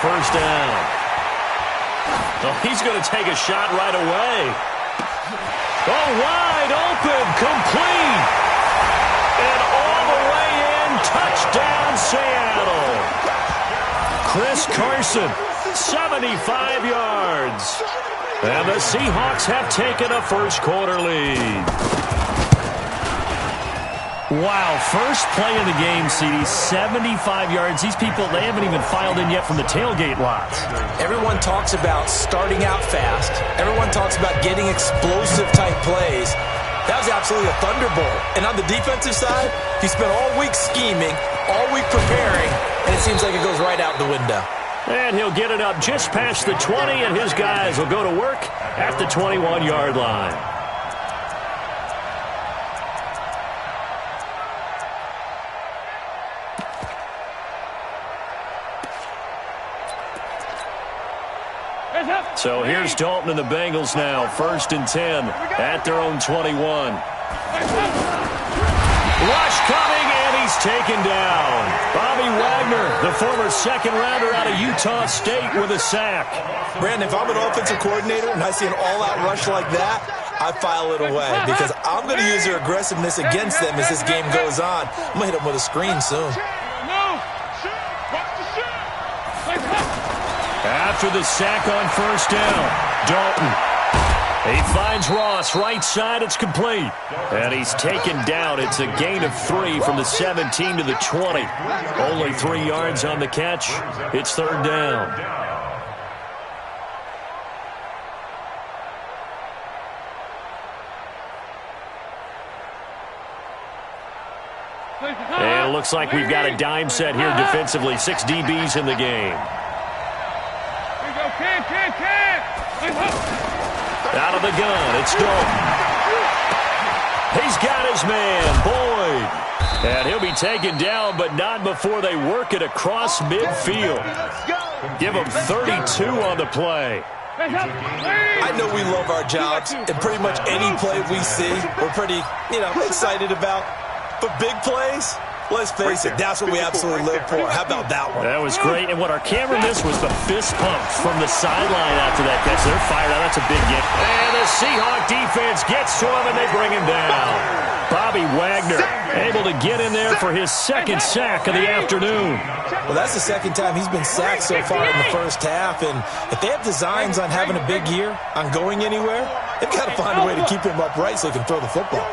first down. Oh, he's going to take a shot right away. Oh, wide open, complete. And all the way in, touchdown Seattle. Chris Carson, 75 yards. And the Seahawks have taken a first-quarter lead. Wow, first play of the game, CD, 75 yards. These people, they haven't even filed in yet from the tailgate lots. Everyone talks about starting out fast. Everyone talks about getting explosive-type plays. That was absolutely a thunderbolt. And on the defensive side, he spent all week scheming, all week preparing, and it seems like it goes right out the window. And he'll get it up just past the 20, and his guys will go to work at the 21-yard line. So here's Dalton and the Bengals now, 1st and 10 at their own 21. Rush coming, and he's taken down. Bobby Wagner, the former second-rounder out of Utah State, with a sack. Brandon, if I'm an offensive coordinator and I see an all-out rush like that, I file it away because I'm going to use their aggressiveness against them as this game goes on. I'm going to hit them with a screen soon. After the sack on first down, Dalton. He finds Ross, right side, it's complete. And he's taken down. It's a gain of 3 from the 17 to the 20. Only 3 yards on the catch. It's 3rd down. And it looks like we've got a dime set here defensively. 6 DBs in the game. Out of the gun, it's Dalton. He's got his man, Boyd. And he'll be taken down, but not before they work it across midfield. Give him 32 on the play. I know we love our jobs, and pretty much any play we see, we're pretty, excited about. But big plays, let's face it, that's what we absolutely live for. How about that one? That was great. And what our camera missed was the fist pumps from the sideline after that catch. They're fired out. That's a big get. And the Seahawk defense gets to him, and they bring him down. Bobby Wagner able to get in there for his 2nd sack of the afternoon. Well, that's the 2nd time he's been sacked so far in the first half. And if they have designs on having a big year, on going anywhere, they've got to find a way to keep him upright so he can throw the football.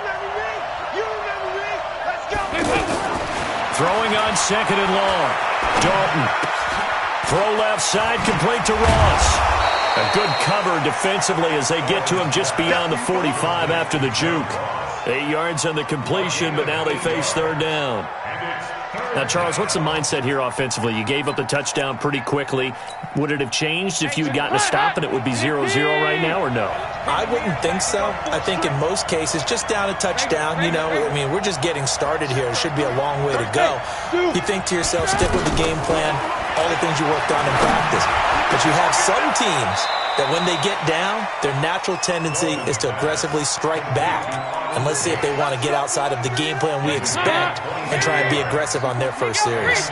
Throwing on 2nd and long. Dalton. Throw left side, complete to Ross. A good cover defensively as they get to him just beyond the 45 after the juke. 8 yards on the completion, but now they face 3rd down. Now, Charles, what's the mindset here offensively? You gave up the touchdown pretty quickly. Would it have changed if you had gotten a stop and it would be 0-0 right now, or no? I wouldn't think so. I think in most cases, just down a touchdown, we're just getting started here. It should be a long way to go. You think to yourself, stick with the game plan, all the things you worked on in practice. But you have some teams that when they get down, their natural tendency is to aggressively strike back. And let's see if they want to get outside of the game plan we expect and try and be aggressive on their first series.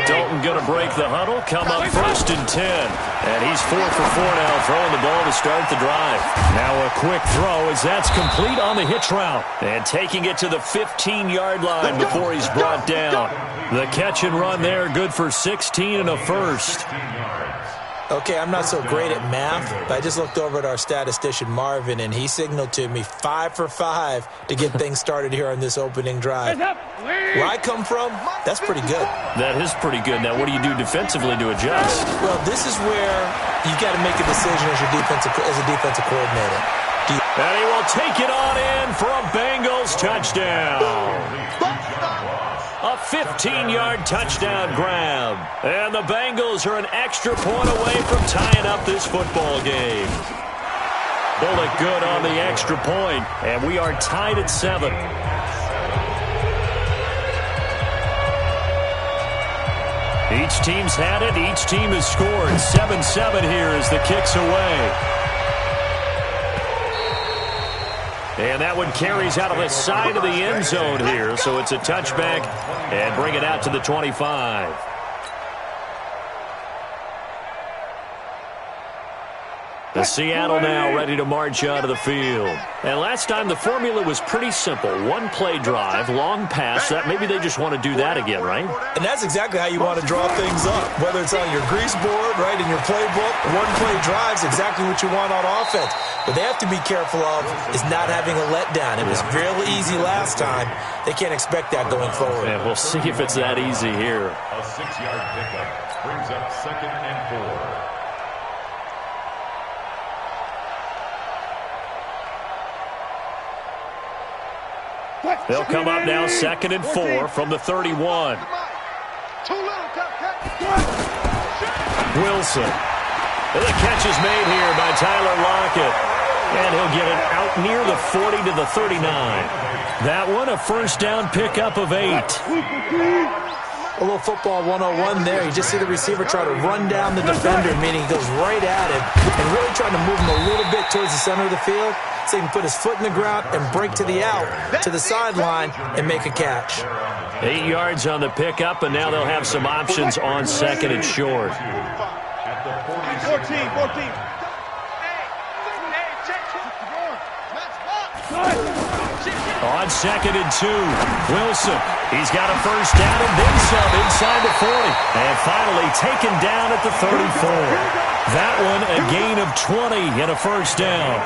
Dalton going to break the huddle, come up 1st and 10. And he's 4 for 4 now, throwing the ball to start the drive. Now a quick throw as that's complete on the hitch route. And taking it to the 15-yard line before he's brought down. The catch and run there, good for 16 and a first. Okay, I'm not so great at math, but I just looked over at our statistician, Marvin, and he signaled to me 5 for 5 to get things started here on this opening drive. Where I come from, that's pretty good. That is pretty good. Now, what do you do defensively to adjust? Well, this is where you've got to make a decision as a defensive coordinator. And he will take it on in for a Bengals touchdown. A 15-yard touchdown grab. And the Bengals are an extra point away from tying up this football game. Bullet good on the extra point, and we are tied at 7. Each team's had it. Each team has scored. 7-7 here as the kick's away. And that one carries out of the side of the end zone here. So it's a touchback and bring it out to the 25. Seattle now ready to march out of the field. And last time the formula was pretty simple. One play drive, long pass. That maybe they just want to do that again, right? And that's exactly how you want to draw things up. Whether it's on your grease board, right, in your playbook, one play drive's exactly what you want on offense. What they have to be careful of is not having a letdown. It was really easy last time. They can't expect that going forward. And we'll see if it's that easy here. A 6-yard pickup brings up 2nd and 4. They'll come up now 2nd and 4 from the 31. Wilson. And the catch is made here by Tyler Lockett. And he'll get it out near the 40 to the 39. That one a first down pickup of 8. A little football 101 there. You just see the receiver try to run down the defender, meaning he goes right at him and really trying to move him a little bit towards the center of the field so he can put his foot in the ground and break to the out, to the sideline, and make a catch. 8 yards on the pickup, and now they'll have some options on 2nd and short. 14. On 2nd and 2, Wilson. He's got a first down and then some inside the 40. And finally taken down at the 34. That one a gain of 20 and a first down.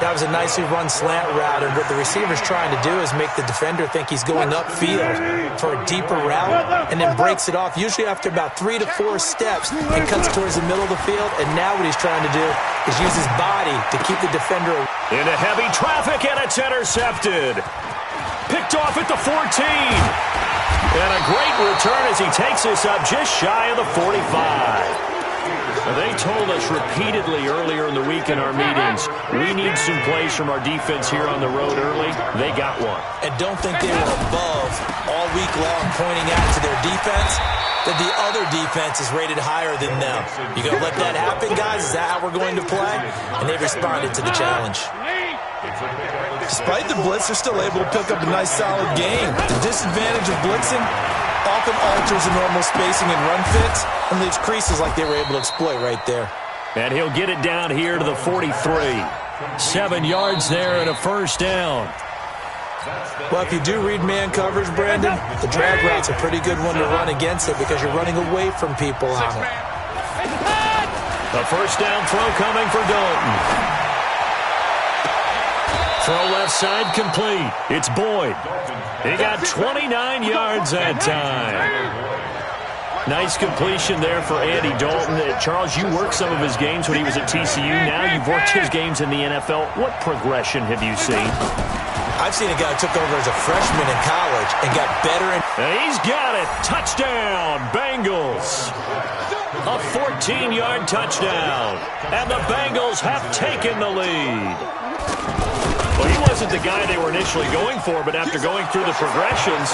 That was a nicely run slant route, and what the receiver's trying to do is make the defender think he's going upfield for a deeper route and then breaks it off, usually after about 3 to 4 steps, and cuts towards the middle of the field. And now what he's trying to do is use his body to keep the defender into heavy traffic, and it's intercepted. Picked off at the 14. And a great return as he takes us up just shy of the 45. They told us repeatedly earlier in the week in our meetings, we need some plays from our defense here on the road early. They got one. And don't think they were above all week long pointing out to their defense that the other defense is rated higher than them. You going to let that happen, guys? Is that how we're going to play? And they responded to the challenge. Despite the blitz, they're still able to pick up a nice, solid game. The disadvantage of blitzing often alters the normal spacing and run fits and leaves creases like they were able to exploit right there. And he'll get it down here to the 43. 7 yards there and a first down. Well, if you do read man coverage, Brandon, the drag route's a pretty good one to run against it because you're running away from people on it. A first down throw coming for Dalton. Throw left side complete. It's Boyd. He got 29 yards that time. Nice completion there for Andy Dalton. Charles, you worked some of his games when he was at TCU. Now you've worked his games in the NFL. What progression have you seen? I've seen a guy who took over as a freshman in college and got better. And he's got it. Touchdown, Bengals. A 14-yard touchdown. And the Bengals have taken the lead. Well, he wasn't the guy they were initially going for, but after going through the progressions,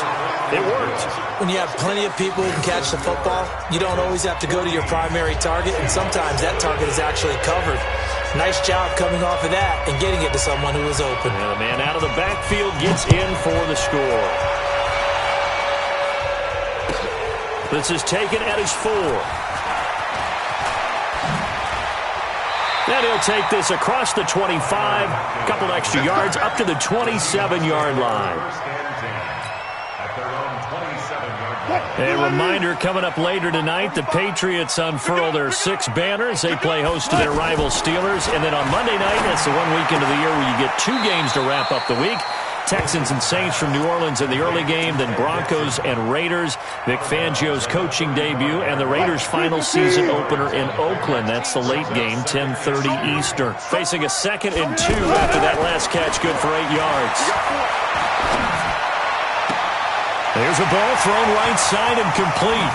it worked. When you have plenty of people who can catch the football, you don't always have to go to your primary target, and sometimes that target is actually covered. Nice job coming off of that and getting it to someone who was open. And the man out of the backfield gets in for the score. This is taken at his 4. Then he'll take this across the 25, a couple extra yards, up to the 27-yard line. A reminder coming up later tonight, the Patriots unfurl their 6 banners. They play host to their rival Steelers. And then on Monday night, that's the one weekend of the year where you get 2 games to wrap up the week. Texans and Saints from New Orleans in the early game, then Broncos and Raiders. Vic Fangio's coaching debut, and the Raiders' final season opener in Oakland. That's the late game, 10:30 Eastern. Facing a 2nd and 2 after that last catch, good for 8 yards. There's a ball thrown right side and complete.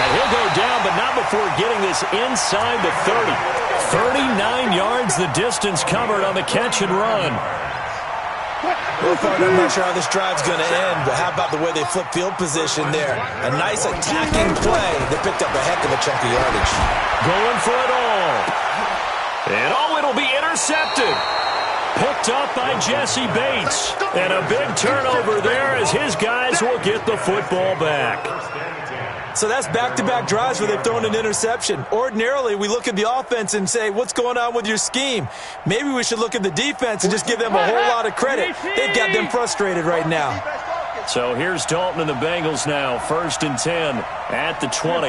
And he'll go down, but not before getting this inside the 30. 39 yards the distance covered on the catch and run. Well, partner, I'm not sure how this drive's going to end, but how about the way they flip field position there? A nice attacking play. They picked up a heck of a chunk of yardage. Going for it all. And it'll be intercepted. Picked up by Jesse Bates. And a big turnover there as his guys will get the football back. So that's back-to-back drives where they've thrown an interception. Ordinarily, we look at the offense and say, what's going on with your scheme? Maybe we should look at the defense and just give them a whole lot of credit. They've got them frustrated right now. So here's Dalton and the Bengals now. 1st and 10 at the 20.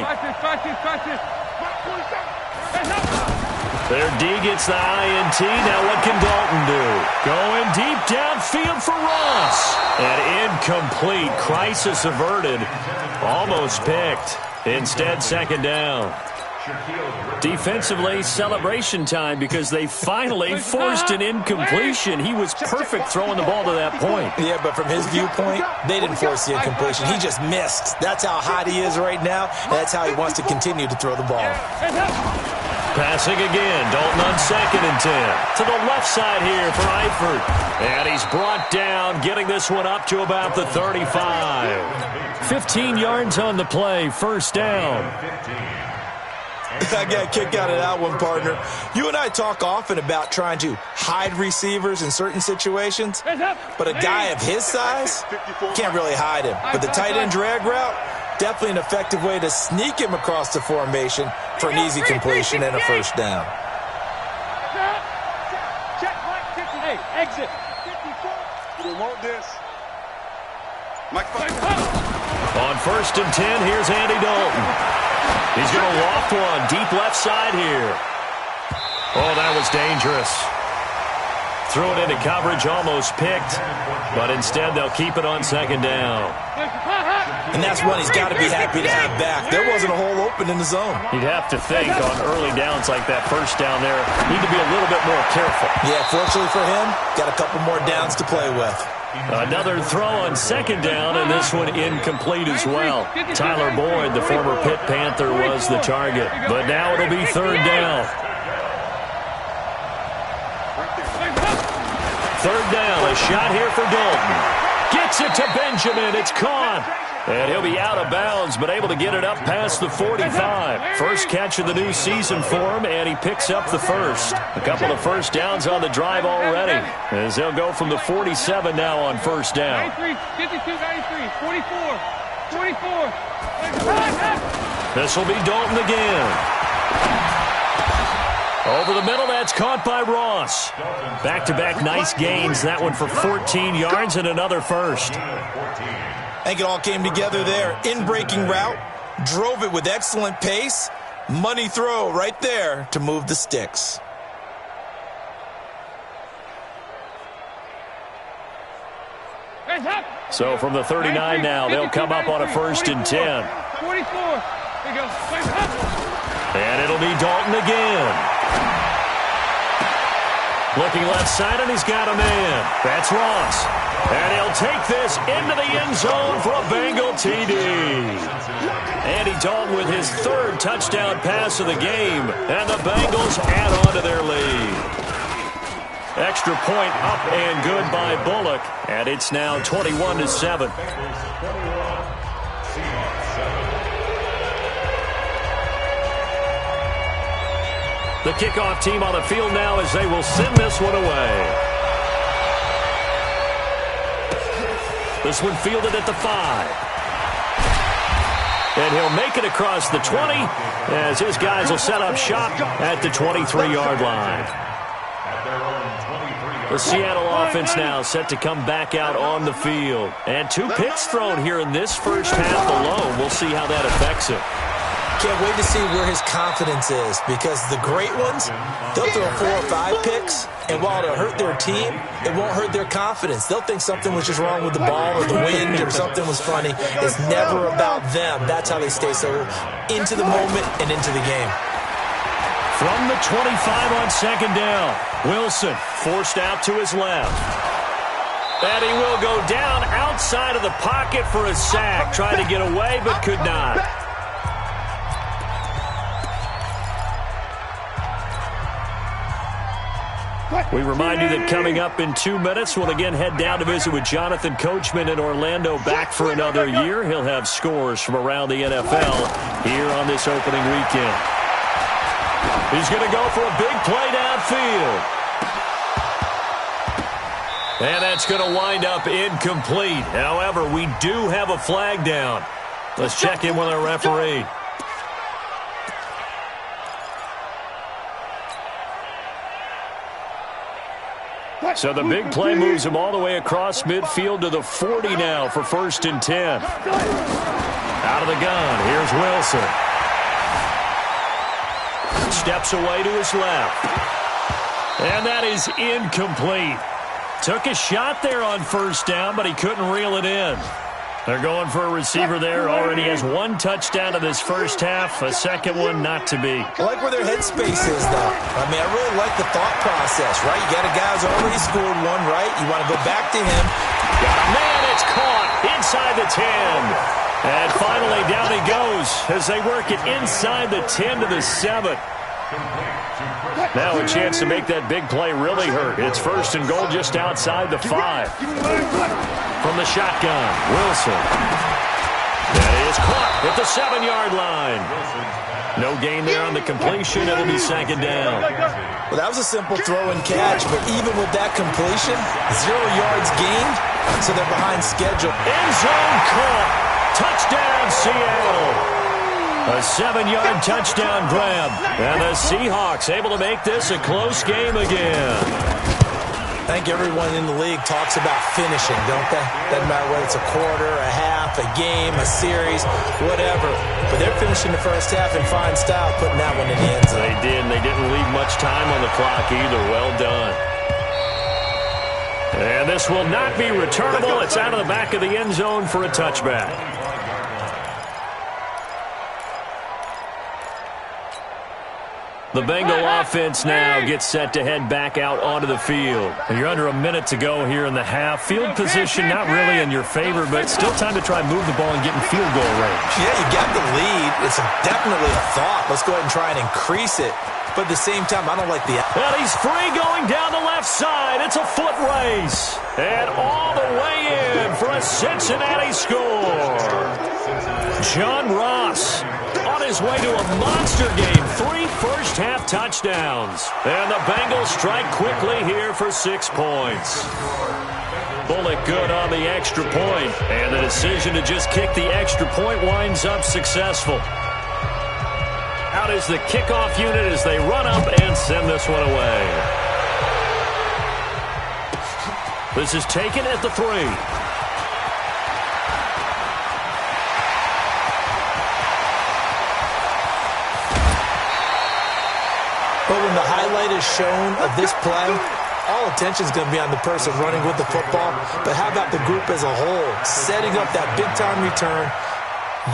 Their D gets the INT. Now what can Dalton do? Going deep downfield for Ross. And incomplete. Crisis averted. Almost picked. Instead, 2nd down. Defensively, celebration time because they finally forced an incompletion. He was perfect throwing the ball to that point. Yeah, but from his viewpoint, they didn't force the incompletion. He just missed. That's how hot he is right now, and that's how he wants to continue to throw the ball. Passing again. Dalton on 2nd and 10. To the left side here for Eifert. And he's brought down, getting this one up to about the 35. 15 yards on the play. 1st down. I got a kick out of that one, partner. You and I talk often about trying to hide receivers in certain situations, but a guy of his size can't really hide him. But the tight end drag route, definitely an effective way to sneak him across the formation for an easy completion and a 1st down. Hey, exit. We want this. On 1st and 10, here's Andy Dalton. He's going to loft one deep left side here. Oh, that was dangerous. Threw it into coverage, almost picked, but instead they'll keep it on 2nd down. And that's one he's got to be happy to have back. There wasn't a hole open in the zone. You'd have to think on early downs like that 1st down there, need to be a little bit more careful. Yeah, fortunately for him, got a couple more downs to play with. Another throw on 2nd down, and this one incomplete as well. Tyler Boyd, the former Pitt Panther, was the target. But now it'll be 3rd down. 3rd down, a shot here for Dalton. Gets it to Benjamin. It's caught. And he'll be out of bounds, but able to get it up past the 45. First catch of the new season for him, and he picks up the 1st. A couple of 1st downs on the drive already, as they'll go from the 47 now on 1st down. 93, 52, 93, 44, 44. This will be Dalton again. Over the middle, that's caught by Ross. Back-to-back nice gains. That one for 14 yards and another 1st. I think it all came together there. In-breaking route, drove it with excellent pace. Money throw right there to move the sticks. So from the 39 now, they'll come up on a 1st and 10. 44. There you go. And it'll be Dalton again. Looking left side, and he's got a man. That's Ross. And he'll take this into the end zone for a Bengal TD. Andy Dalton with his 3rd touchdown pass of the game. And the Bengals add on to their lead. Extra point up and good by Bullock. And it's now 21-7. The kickoff team on the field now as they will send this one away. This one fielded at the 5. And he'll make it across the 20 as his guys will set up shop at the 23-yard line. The Seattle offense now set to come back out on the field. And 2 picks thrown here in this first half alone. We'll see how that affects him. Can't wait to see where his confidence is, because the great ones, they'll throw 4 or 5 picks, and while it'll hurt their team, it won't hurt their confidence. They'll think something was just wrong with the ball or the wind or something was funny. It's never about them. That's how they stay so into the moment and into the game. From the 25 on 2nd down, Wilson forced out to his left. And he will go down outside of the pocket for a sack. Tried to get away, but could not. We remind you that coming up in 2 minutes, we'll again head down to visit with Jonathan Coachman in Orlando, back for another year. He'll have scores from around the NFL here on this opening weekend. He's going to go for a big play downfield. And that's going to wind up incomplete. However, we do have a flag down. Let's check in with our referee. So the big play moves him all the way across midfield to the 40 now for 1st and 10. Out of the gun, here's Wilson. Steps away to his left. And that is incomplete. Took a shot there on 1st down, but he couldn't reel it in. They're going for a receiver there. Already has 1 touchdown in this 1st half. A 2nd one not to be. I like where their headspace is, though. I mean, I really like the thought process, right? You got a guy who's already scored 1, right? You want to go back to him. Got a man. It's caught inside the 10. And finally, down he goes as they work it inside the 10 to the 7. Now a chance to make that big play really hurt. It's 1st and goal just outside the 5. From the shotgun, Wilson. That is caught at the 7-yard line. No gain there on the completion. It'll be 2nd down. Well, that was a simple throw and catch, but even with that completion, 0 yards gained, so they're behind schedule. End zone caught. Touchdown, Seattle. A 7-yard touchdown grab. And the Seahawks able to make this a close game again. I think everyone in the league talks about finishing, don't they? Doesn't matter whether it's a quarter, a half, a game, a series, whatever. But they're finishing the 1st half in fine style, putting that one in the end zone. They did, and they didn't leave much time on the clock either. Well done. And this will not be returnable. It's out of the back of the end zone for a touchback. The Bengal offense now gets set to head back out onto the field. You're under a minute to go here in the half. Field position not really in your favor, but still time to try and move the ball and get in field goal range. Yeah, you got the lead. It's definitely a thought. Let's go ahead and try and increase it. But at the same time, I don't like the... Well, he's free going down the left side. It's a foot race. And all the way in for a Cincinnati score. John Ross on his way to a monster game. 3 first-half touchdowns. And the Bengals strike quickly here for 6 points. Bullock good on the extra point. And the decision to just kick the extra point winds up successful. Out is the kickoff unit as they run up and send this one away. This is taken at the 3. But when the highlight is shown of this play, all attention is going to be on the person running with the football. But how about the group as a whole? Setting up that big-time return,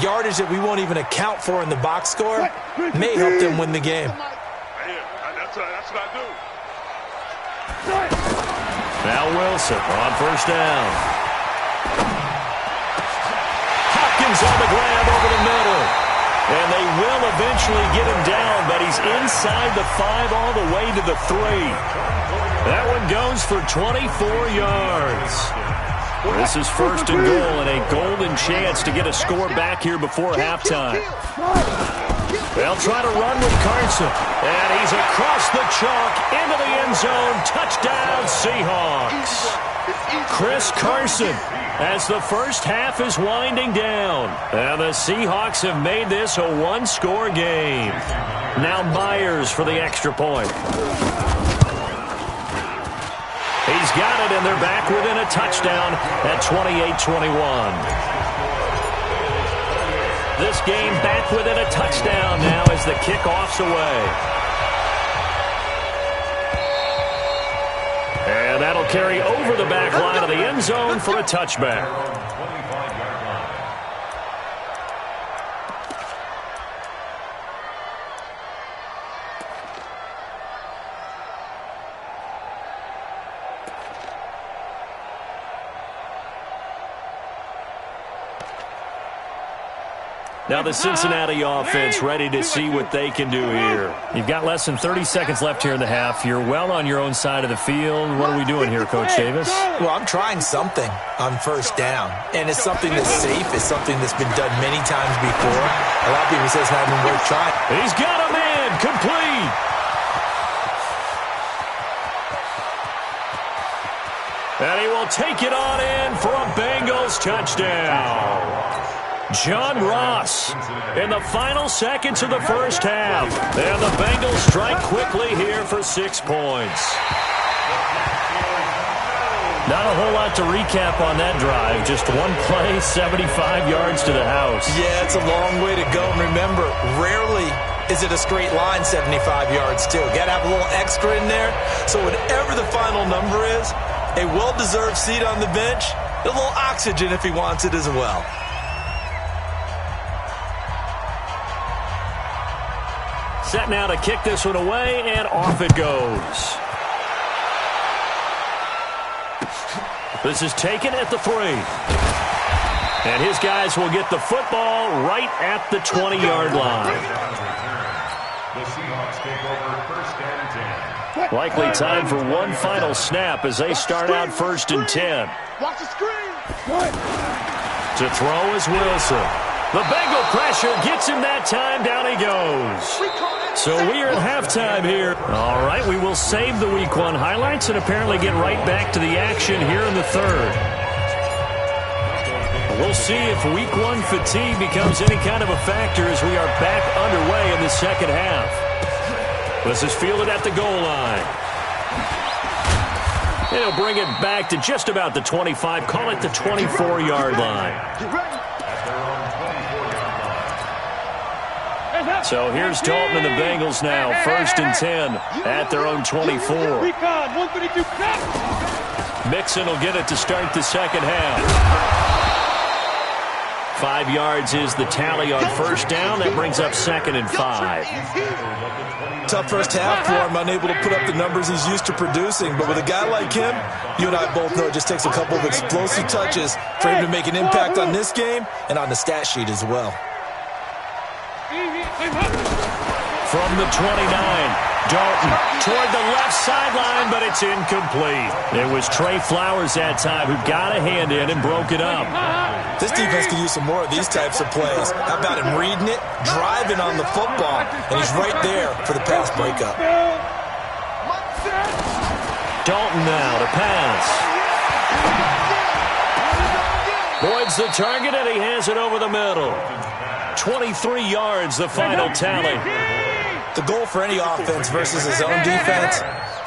yardage that we won't even account for in the box score, may help them win the game. That's what I do. Now Wilson on 1st down. Hopkins on the grab over the middle. And they will eventually get him down, but he's inside the 5 all the way to the 3. That one goes for 24 yards. This is 1st and goal and a golden chance to get a score back here before halftime. They'll try to run with Carson. And he's across the chalk into the end zone. Touchdown, Seahawks. Chris Carson as the 1st half is winding down. And the Seahawks have made this a 1-score game. Now Myers for the extra point. He's got it, and they're back within a touchdown at 28-21. This game back within a touchdown now as the kickoff's away. And that'll carry over the back line of the end zone for a touchback. Now the Cincinnati offense ready to see what they can do here. You've got less than 30 seconds left here in the half. You're well on your own side of the field. What are we doing here, Coach Davis? Well, I'm trying something on 1st down. And it's something that's safe. It's something that's been done many times before. A lot of people say it's not even worth trying. He's got a man complete. And he will take it on in for a Bengals touchdown. John Ross in the final seconds of the first half. And the Bengals strike quickly here for 6 points. Not a whole lot to recap on that drive. Just one play, 75 yards to the house. Yeah, it's a long way to go. And remember, rarely is it a straight line 75 yards, too. Got to have a little extra in there. So whatever the final number is, a well-deserved seat on the bench, a little oxygen if he wants it as well. Set now to kick this one away, and off it goes. This is taken at the 3. And his guys will get the football right at the 20-yard line. The Seahawks take over first and 10. Likely time for one final snap as they start out first and 10. Watch the screen. To throw is Wilson. The Bengal pressure gets him that time. Down he goes. So we are at halftime here. All right, we will save the Week 1 highlights and apparently get right back to the action here in the third. We'll see if Week 1 fatigue becomes any kind of a factor as we are back underway in the second half. This is fielded at the goal line. And he'll bring it back to just about the 25, call it the 24-yard line. So here's Dalton and the Bengals now, first and 10 at their own 24. Mixon will get it to start the second half. 5 yards is the tally on first down. That brings up second and 5. Tough first half for him, unable to put up the numbers he's used to producing. But with a guy like him, you and I both know it just takes a couple of explosive touches for him to make an impact on this game and on the stat sheet as well. From the 29, Dalton toward the left sideline, but it's incomplete. It was Trey Flowers that time who got a hand in and broke it up. This defense could use some more of these types of plays. How about him reading it, driving on the football, and he's right there for the pass breakup. Dalton now to pass. Boyd's the target, and he has it over the middle. 23 yards, the final tally. The goal for any offense versus his own defense,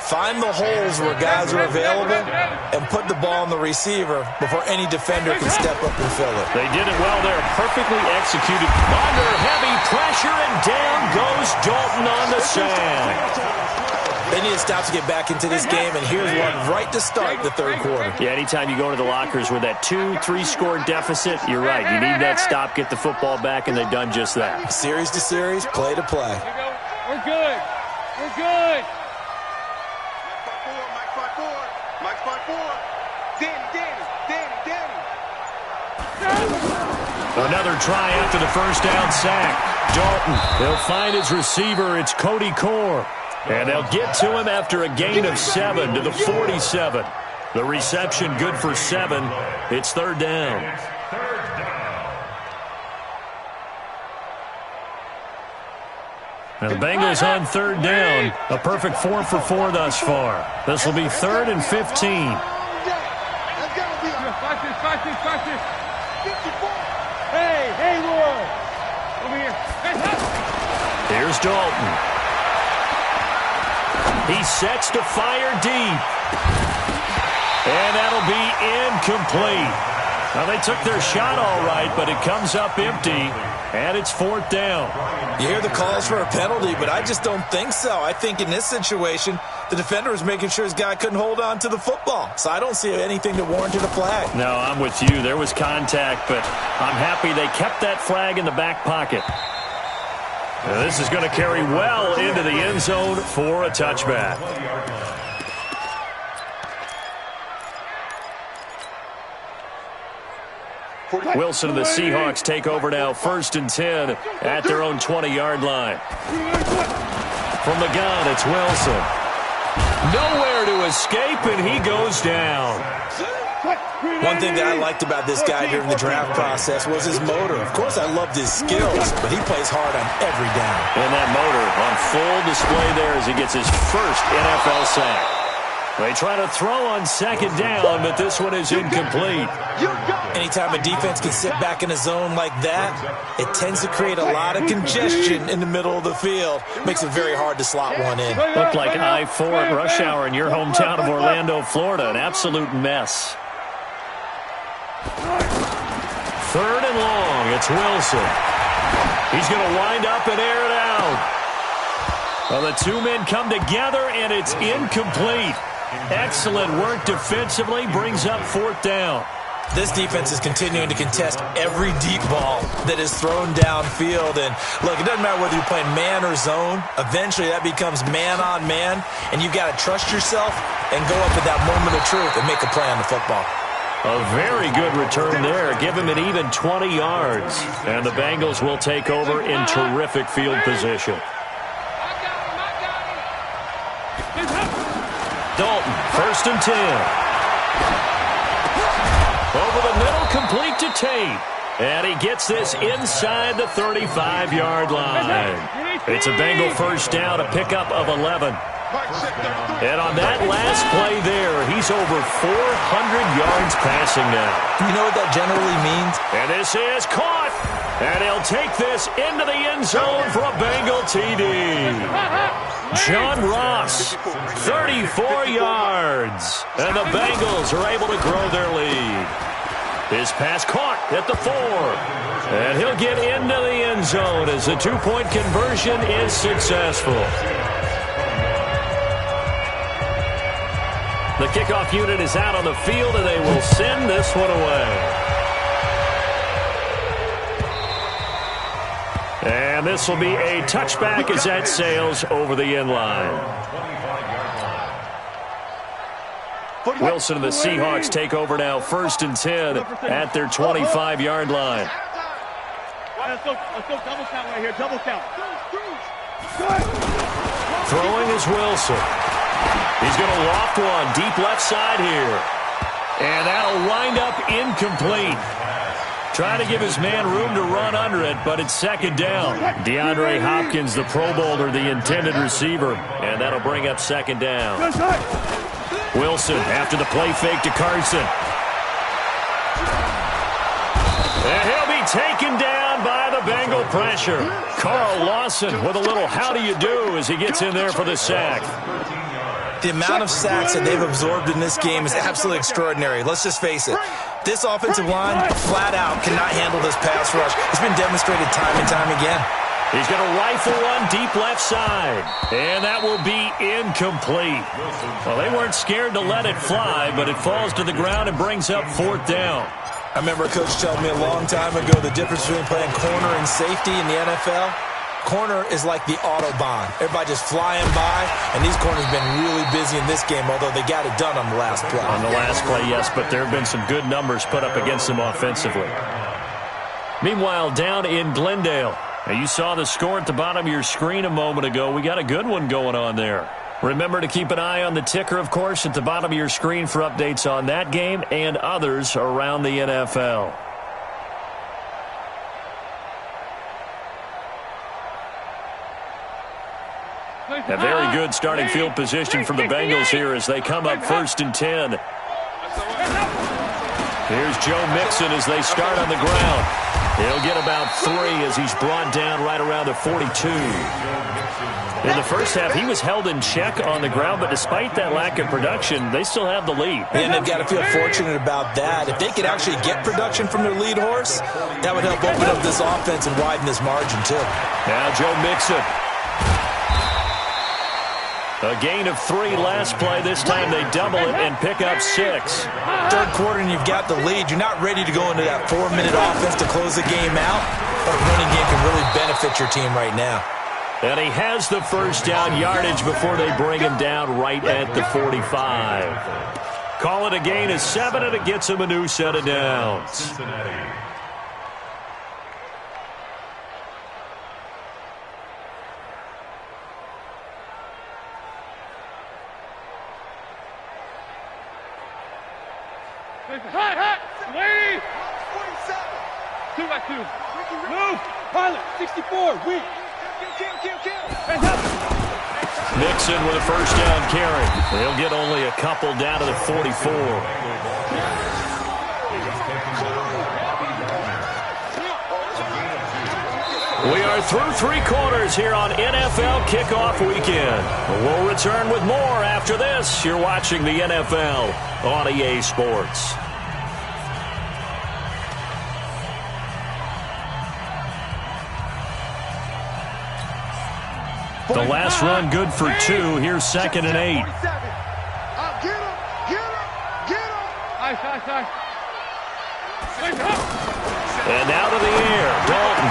find the holes where guys are available and put the ball on the receiver before any defender can step up and fill it. They did it well there, perfectly executed. Under heavy pressure, and down goes Dalton on the sack. They need to stop to get back into this game, and here's one right to start the third quarter. Yeah, anytime you go to the lockers with that 2-3 score deficit, you're right. You need that stop, get the football back, and they've done just that. Series to series, play to play. We're good. We're good. Mike 5-4. Mike 5-4. Danny. Another try after the first down sack. Dalton, he'll find his receiver. It's Cody Core. And they'll get to him after a gain of 7 to the 47. The reception good for 7. It's third down. And the Bengals on third down. A perfect 4 for 4 thus far. This will be 3rd and 15. Hey, Roy. Over here. Here's Dalton. He sets to fire deep. And that'll be incomplete. Now, they took their shot all right, but it comes up empty, and it's 4th down. You hear the calls for a penalty, but I just don't think so. I think in this situation, the defender was making sure his guy couldn't hold on to the football. So I don't see anything that warranted a flag. No, I'm with you. There was contact, but I'm happy they kept that flag in the back pocket. Now, this is going to carry well into the end zone for a touchback. Wilson and the Seahawks take over now, 1st and 10 at their own 20-yard line. From the gun, it's Wilson. Nowhere to escape, and he goes down. One thing that I liked about this guy during the draft process was his motor. Of course, I loved his skills, but he plays hard on every down. And that motor on full display there as he gets his first NFL sack. They try to throw on second down, but this one is incomplete. Anytime a defense can sit back in a zone like that, it tends to create a lot of congestion in the middle of the field. Makes it very hard to slot one in. Looked like I-4 at rush hour in your hometown of Orlando, Florida. An absolute mess. Third and long. It's Wilson. He's going to wind up and air it out. Well, the two men come together, and it's incomplete. Excellent work defensively, brings up fourth down. This defense is continuing to contest every deep ball that is thrown downfield. And, look, it doesn't matter whether you're playing man or zone. Eventually, that becomes man-on-man, and you've got to trust yourself and go up at that moment of truth and make a play on the football. A very good return there. Give him an even 20 yards. And the Bengals will take over in terrific field position. Dalton, first and 10. Over the middle, complete to Tate. And he gets this inside the 35-yard line. It's a Bengal first down, a pickup of 11. And on that last play there, he's over 400 yards passing now. You know what that generally means? And this is caught. And he'll take this into the end zone for a Bengal TD. John Ross, 34 yards. And the Bengals are able to grow their lead. His pass caught at the 4. And he'll get into the end zone as the two-point conversion is successful. The kickoff unit is out on the field, and they will send this one away. And this will be a touchback as that sails over the end line. Wilson and the Seahawks take over now, first and 10 at their 25-yard line. Let's go double count right here, double count. Throwing is Wilson. He's going to loft one deep left side here. And that'll wind up incomplete. Trying to give his man room to run under it, but it's second down. DeAndre Hopkins, the Pro Bowler, the intended receiver. And that'll bring up second down. Wilson after the play fake to Carson. And he'll be taken down by the Bengal pressure. Carl Lawson with a little how do you do as he gets in there for the sack. The amount of sacks that they've absorbed in this game is absolutely extraordinary. Let's just face it. This offensive line, flat out, cannot handle this pass rush. It's been demonstrated time and time again. He's going to rifle one deep left side. And that will be incomplete. Well, they weren't scared to let it fly, but it falls to the ground and brings up fourth down. I remember a coach telling me a long time ago the difference between playing corner and safety in the NFL. Corner is like the Autobahn. Everybody just flying by, and these corners have been really busy in this game, although they got it done on the last play. On the last play, yes, but there have been some good numbers put up against them offensively. Meanwhile, down in Glendale, now you saw the score at the bottom of your screen a moment ago. We got a good one going on there. Remember to keep an eye on the ticker, of course, at the bottom of your screen for updates on that game and others around the NFL. A very good starting field position from the Bengals here as they come up first and 10. Here's Joe Mixon as they start on the ground. He'll get about 3 as he's brought down right around the 42. In the first half, he was held in check on the ground, but despite that lack of production, they still have the lead. And they've got to feel fortunate about that. If they could actually get production from their lead horse, that would help open up this offense and widen this margin, too. Now Joe Mixon. A gain of 3 last play. This time they double it and pick up 6. Third quarter and you've got the lead. You're not ready to go into that 4-minute offense to close the game out, but a running game can really benefit your team right now. And he has the first down yardage before they bring him down right at the 45. Call it a gain of 7, and it gets him a new set of downs. Lady! 2 by 2. Move! Pilot, 64, weak. Hands up! Mixon with a first down carry. They'll get only a couple down to the 44. We are through 3 quarters here on NFL Kickoff Weekend. We'll return with more after this. You're watching the NFL on EA Sports. The last run good for 2. Here's 2nd and 8. Get him! Get him! Get him! And now to the air, Dalton.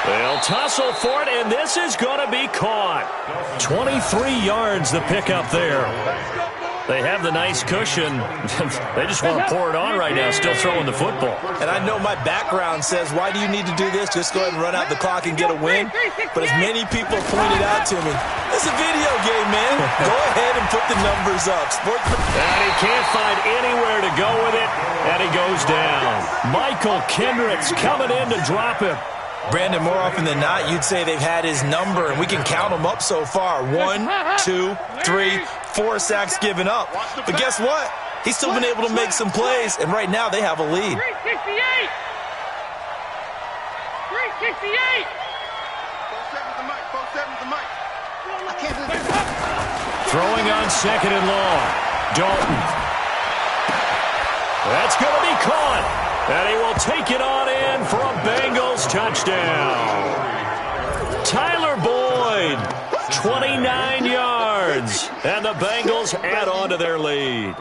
They'll tussle for it, and this is going to be caught. 23 yards the pickup there. They have the nice cushion. They just want to pour it on right now, still throwing the football. And I know my background says, why do you need to do this? Just go ahead and run out the clock and get a win. But as many people have pointed out to me, it's a video game, man. Go ahead and put the numbers up. And he can't find anywhere to go with it, and he goes down. Michael Kendricks coming in to drop him. Brandon, more often than not, you'd say they've had his number, and we can count them up so far. 1, 2, 3, 4 sacks given up. But guess what? He's still been able to make some plays, and right now they have a lead. 368! 368! 4-7 the mic. I can't do this. Throwing on 2nd and long. Dalton. That's going to be caught. And he will take it on in for a Bengals touchdown. Tyler Boyd, 29 yards. And the Bengals add on to their lead.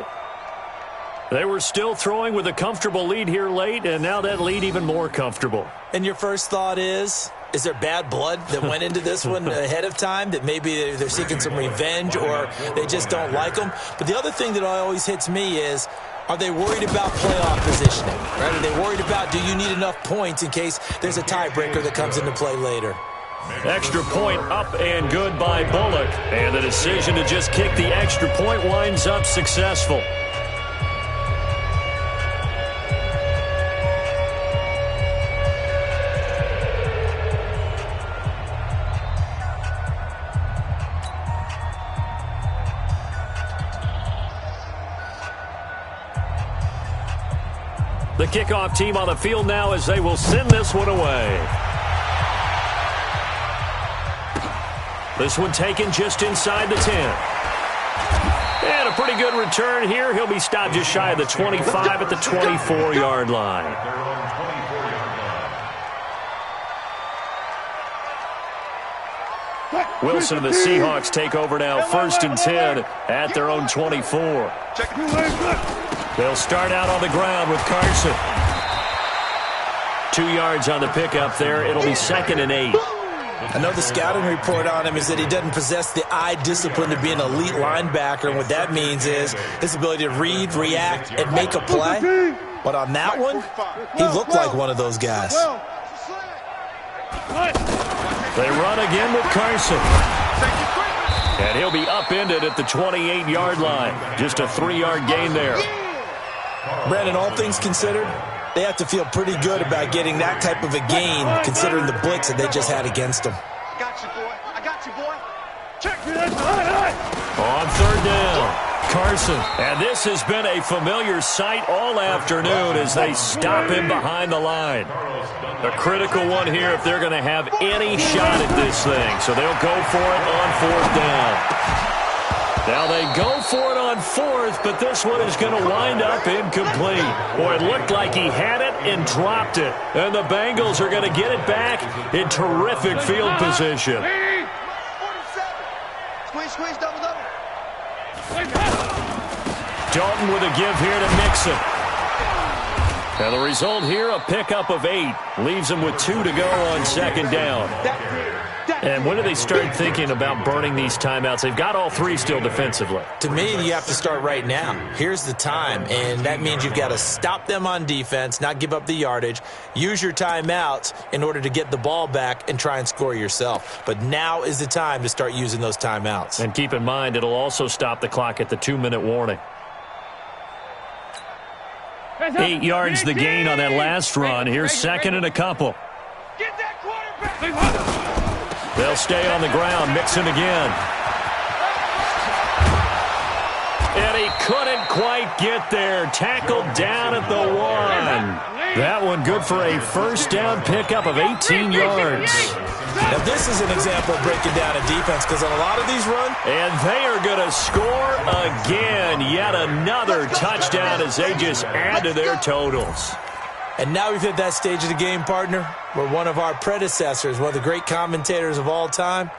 They were still throwing with a comfortable lead here late, and now that lead even more comfortable. And your first thought is there bad blood that went into this one ahead of time, that maybe they're seeking some revenge or they just don't like them? But the other thing that always hits me is, are they worried about playoff positioning? Right? Are they worried about, do you need enough points in case there's a tiebreaker that comes into play later? Extra point up and good by Bullock. And the decision to just kick the extra point winds up successful. The kickoff team on the field now as they will send this one away. This one taken just inside the 10. And a pretty good return here. He'll be stopped just shy of the 25 at the 24-yard line. Wilson and the Seahawks take over now, 1st and 10 at their own 24. They'll start out on the ground with Carson. 2 yards on the pickup there. It'll be 2nd and 8. I know the scouting report on him is that he doesn't possess the eye discipline to be an elite linebacker, and what that means is his ability to read, react, and make a play. But on that one, he looked like one of those guys. They run again with Carson. And he'll be upended at the 28-yard line. Just a 3-yard gain there. Brandon, all things considered, they have to feel pretty good about getting that type of a gain, considering the blitz that they just had against them. I got you, boy. I got you, boy. On 3rd down, Carson. And this has been a familiar sight all afternoon as they stop him behind the line. A critical one here if they're going to have any shot at this thing. So they'll go for it on 4th down. Now they go for it on 4th, but this one is going to wind up incomplete. Boy, it looked like he had it and dropped it. And the Bengals are going to get it back in terrific field position. 47. Squeeze, double. Dalton with a give here to Mixon. And the result here, a pickup of 8. Leaves them with 2 to go on 2nd down. And when do they start thinking about burning these timeouts? They've got all 3 still defensively. To me, you have to start right now. Here's the time, and that means you've got to stop them on defense, not give up the yardage, use your timeouts in order to get the ball back and try and score yourself. But now is the time to start using those timeouts. And keep in mind, it'll also stop the clock at the 2-minute warning. 8 yards the gain on that last run. Here's 2nd and a couple. Get that quarterback! They'll stay on the ground. Mixon again. And he couldn't quite get there. Tackled down at the 1. That one good for a first down pickup of 18 yards. Now, this is an example of breaking down a defense because on a lot of these runs. And they are going to score again. Yet another touchdown as they just add to their totals. And now we've hit that stage of the game, partner, where one of our predecessors, one of the great commentators of all time,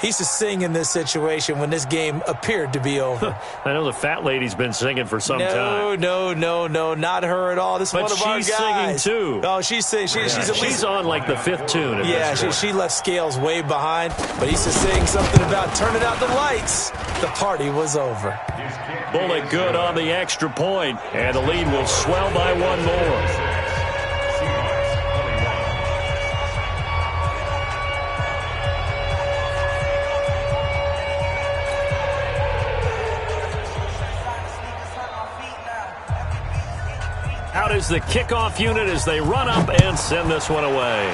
he used to sing in this situation when this game appeared to be over. I know the fat lady's been singing for some time. No, not her at all. This is one of our guys. But she's singing too. Oh, she's singing. She's on like the 5th tune. Yeah, she left Scales way behind. But he used to sing something about turning out the lights. The party was over. Bullet good on the extra point, and the lead will swell by one more. Out is the kickoff unit as they run up and send this one away.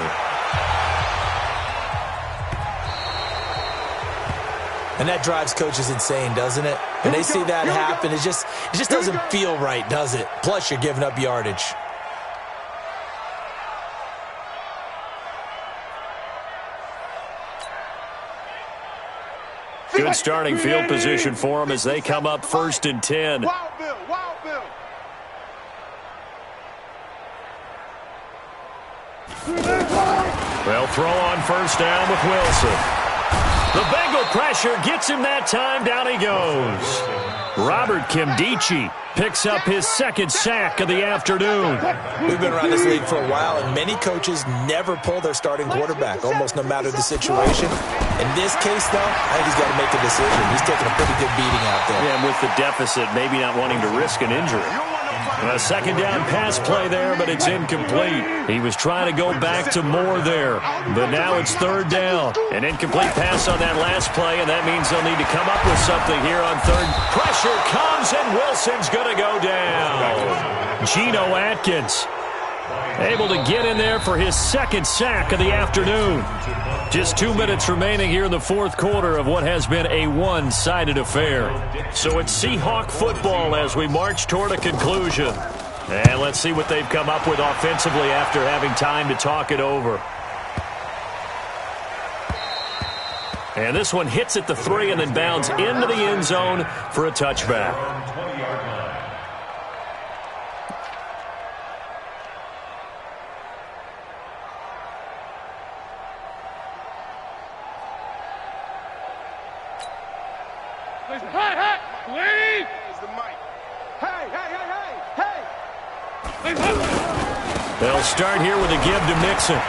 And that drives coaches insane, doesn't it? When they see that happen, it just doesn't feel right, does it? Plus, you're giving up yardage. Good starting field position for them as they come up 1st and 10. Wild Bill, Wild Bill. They'll throw on 1st down with Wilson. The Bengal pressure gets him that time. Down he goes. Robert Kimdichie picks up his 2nd sack of the afternoon. We've been around this league for a while, and many coaches never pull their starting quarterback, almost no matter the situation. In this case, though, I think he's got to make a decision. He's taking a pretty good beating out there. Yeah, and with the deficit, maybe not wanting to risk an injury. A 2nd down pass play there, but it's incomplete. He was trying to go back to more there, but now it's 3rd down. An incomplete pass on that last play, and that means they'll need to come up with something here on 3rd. Pressure comes, and Wilson's going to go down. Geno Atkins able to get in there for his 2nd sack of the afternoon. Just 2 minutes remaining here in the 4th quarter of what has been a one-sided affair. So it's Seahawk football as we march toward a conclusion. And let's see what they've come up with offensively after having time to talk it over. And this one hits at the 3 and then bounds into the end zone for a touchback. They'll start here with a give to Mixon.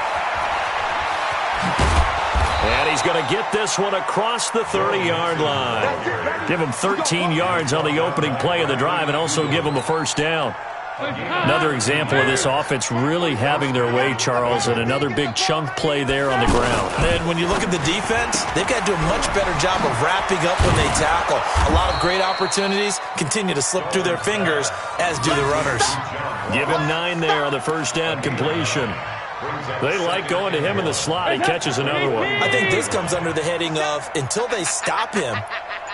And he's going to get this one across the 30-yard line. Give him 13 yards on the opening play of the drive and also give him a 1st down. Another example of this offense really having their way, Charles, and another big chunk play there on the ground. And when you look at the defense, they've got to do a much better job of wrapping up when they tackle. A lot of great opportunities continue to slip through their fingers, as do the runners. Give him 9 there on the 1st down completion. They like going to him in the slot. He catches another one. I think this comes under the heading of, until they stop him,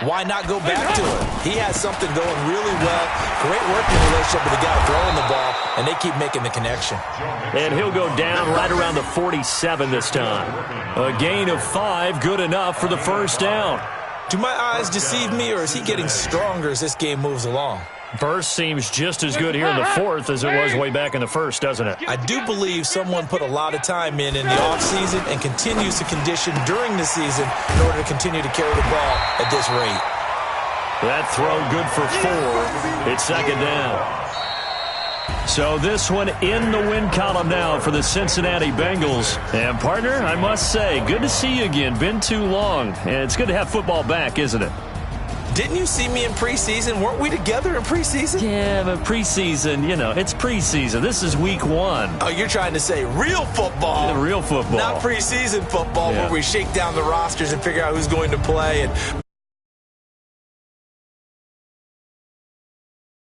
why not go back to him? He has something going really well. Great working relationship with the guy throwing the ball, and they keep making the connection. And he'll go down right around the 47 this time. A gain of 5, good enough for the 1st down. Do my eyes deceive me, or is he getting stronger as this game moves along? Burst seems just as good here in the 4th as it was way back in the 1st, doesn't it? I do believe someone put a lot of time in the offseason and continues to condition during the season in order to continue to carry the ball at this rate. That throw good for 4. It's 2nd down. So this one in the win column now for the Cincinnati Bengals. And, partner, I must say, good to see you again. Been too long. And it's good to have football back, isn't it? Didn't you see me in preseason? Weren't we together in preseason? Yeah, but preseason, you know, it's preseason. This is week 1. Oh, you're trying to say real football. Yeah, real football. Not preseason football where we shake down the rosters and figure out who's going to play and